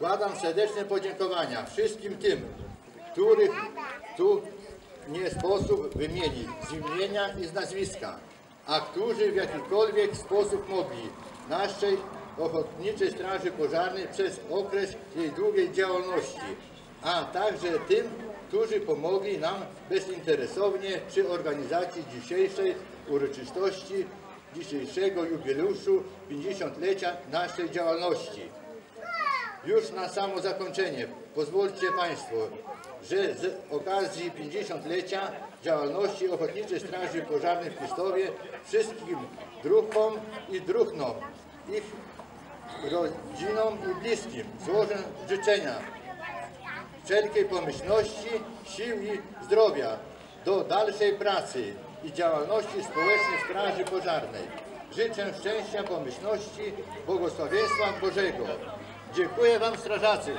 Składam serdeczne podziękowania wszystkim tym, których tu nie sposób wymienić z imienia i z nazwiska, a którzy w jakikolwiek sposób mogli naszej Ochotniczej Straży Pożarnej przez okres jej długiej działalności, a także tym, którzy pomogli nam bezinteresownie przy organizacji dzisiejszej uroczystości, dzisiejszego jubileuszu 50-lecia naszej działalności. Już na samo zakończenie pozwólcie Państwo, że z okazji 50-lecia działalności Ochotniczej Straży Pożarnej w Pistowie wszystkim druhom i druhnom, ich rodzinom i bliskim złożę życzenia wszelkiej pomyślności, sił i zdrowia do dalszej pracy i działalności społecznej Straży Pożarnej. Życzę szczęścia, pomyślności, błogosławieństwa Bożego. Dziękuję Wam, strażacy.